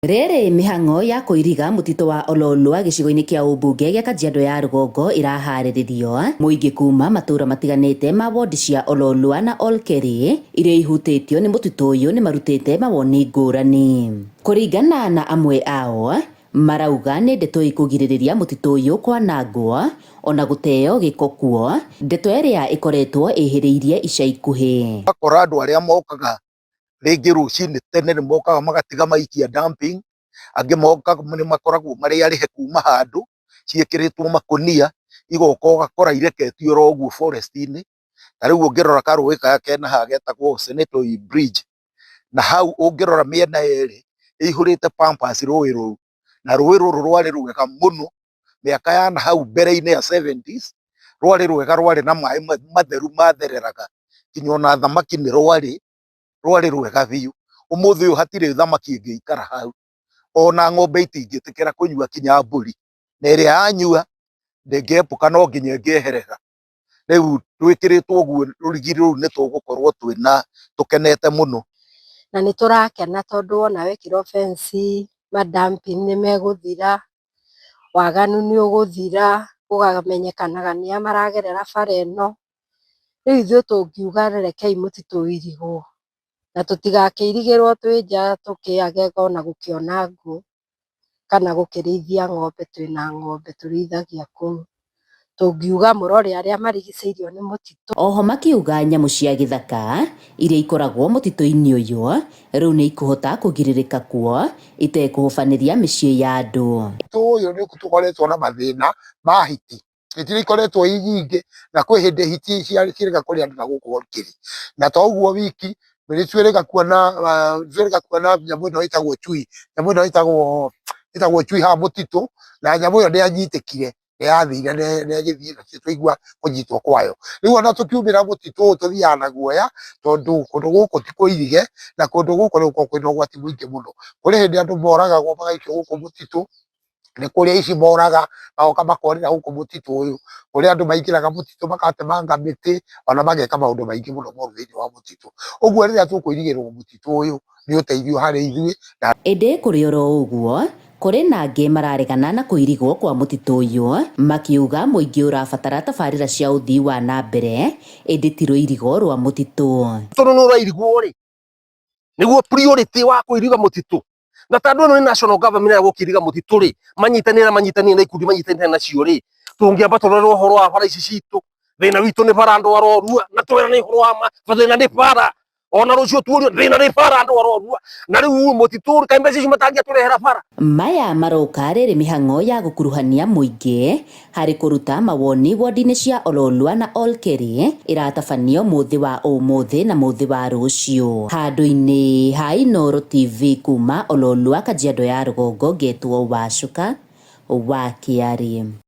Rĩrĩ mĩhang'o ya kũiriga mũtitũ wa Ololua gĩcigo-inĩ kĩa ũmbunge gĩa Kajiado ya rũgongo iraharĩrĩrio. Mũingĩ kuma matũra matiganĩte ma wondi cia Ololua na Olkeri iria ihutĩtio nĩ mũtitũ ũyũ nĩ marutĩte mawoni ngũrani. Kũringana na amwe ao, marauga nĩ ndeto ikũgirĩrĩria mũtitũ ũyũ kwanangwo ona gũteo gĩko kuo, ndeto ĩrĩa ĩkoretwo ĩhĩrĩirie ica ikuhĩ. Akora andũ arĩa mokaga rĩngĩ rũcinĩ tene nĩ mokaga magatiga maikia dumping, angĩ mokaga nĩ makoragwo marĩ arĩhe kuma handũ ciĩkĩrĩtwo makũnia, igoka ũgakora ireketio oro ũguo forest-inĩ. Ta rĩu ũngĩrora karũĩ gaka kena haha getagwo Senetoi Bridge, na hau ũngĩrora mĩena yerĩ ĩihũrĩte pampers rũĩ rũu, na rũĩ rũrũ rwarĩ rwega mũno mĩaka ya nahau mbere-inĩ ya 70s, rwarĩ rwega, rwarĩ na maĩ matheru mathereraga, nginya ona thamaki nĩ rwarĩ rwega biũ. Ũmũthĩ ũyũ hatirĩ thamaki ĩngĩikara hau, ona ng'ombe itingĩtĩkĩra kũnyua kinya mbũri, na ĩrĩa yanyua ndĩngĩepũka no nginya ĩngĩeherera. Rĩu rwĩkĩrĩtwo ũguo rũrigiri rũu nĩ tũgũkorwo tũkenete mũno. Na nĩ tũrakena tondũ wona wekĩrwo fence ma dumping nĩ megũthira, waganu nĩ ũgũthira, gũkamenyekanaga nĩ a maragerera bara ĩno. Rĩu ithuĩ tũngiuga rekei mũtitũ ũirigwo na tũtigakĩirigĩrwo twĩ nja tũkĩage ona gũkĩona ngũ kana gũkĩrĩithia ng'ombe, twĩna ng'ombe tũrĩithagia kũu. Tũngiuga mũrore arĩa marigicĩirio nĩ mũtitũ. Oho makiuga nyamũ cia gĩthaka iria ikoragwo mũtitũ-inĩ ũyũ rĩu nĩ ikũhota kũgirĩrĩka kuo itekũhobanĩria mĩciĩ ya andũ. Mũtitũ ũyũ nĩ tũkoretwo na mathĩna ma hiti, hiti nĩ ikoretwo i nyingĩ, na kwĩ hĩndĩ hiti ciĩrĩga kũrĩa andũ na gũkũ Olkeri, na to ũguo wiki nĩ twĩrĩga kuona nyamũ ĩno ĩtagwo chui, nyamũ ĩno ĩtagwo chui haha mũtitũ, na nyamũ ĩyo nĩ yanyitĩkire nĩ yathire nĩ ĩgĩthiĩ na twaigua kũnyitwo kwayo. Rĩu ona tũkiumĩra mũtitũ ũyũ tũthiaga na guoya tondũ kũndũ gũkũ ti kũirige, na kũndũ gũkũ nĩ gũkoragwo kwĩna ũgwati mũingĩ mũno. Kũrĩ hĩndĩ andũ moragagwo magaikio gũkũ mũtitũ, nĩ kũrĩ aici moraga magoka makorĩra gũkũ mũtitũ ũyũ, kũrĩ andũ maingĩraga mũtitũ magatemanga mĩtĩ, ona mageka maũndũ maingĩ mũno moru thĩinĩ wa mũtitũ. Ũguo rĩrĩa tũkũirigĩrwo mũtitũ ũyũ nĩ ũteithio harĩ ithuĩ. Ĩndĩ kũrĩ oro ũguo, kũrĩ na angĩ mararegana na kũirigwo kwa mũtitũ ũyũ, makiuga mũingĩ ũrabatara tabarĩra cia ũthii wa na mbere, ĩndĩ ti rũirigo rwa mũtitũ. Tondũ nĩ ũrairigwo rĩ, nĩguo priority wa kũiriga mũtitũ, na tondũ ĩno nĩ national government ya gũkĩiriga mũtitũ rĩ, manyitanĩre na ikundi manyitanĩre nacio rĩ, tũngĩamba tũrore ũhoro wa bara ici citũ, thĩna witũ nĩ bara andũ arorua, na twĩra nĩ ũhoro wa thĩna nĩ bara, ona rũciũ tuorio thĩna nĩ bara andũ arorua, na rĩu mũtitũ kaĩ mbeca icio matangĩatũrehera bara. Maya maroka rĩrĩ mĩhang'o ya gũkuruhania mũingĩ harĩ kũruta mawoni wondi-inĩ cia Ololua na Olkeri iratabanio mũthĩ wa ũmũthĩ na mũthĩ wa rũciũ. Handũ-inĩ ha Inooro TV kuma Ololua, Kajiado ya rũgongo, ngetwo Wacuka wa Kĩarĩ.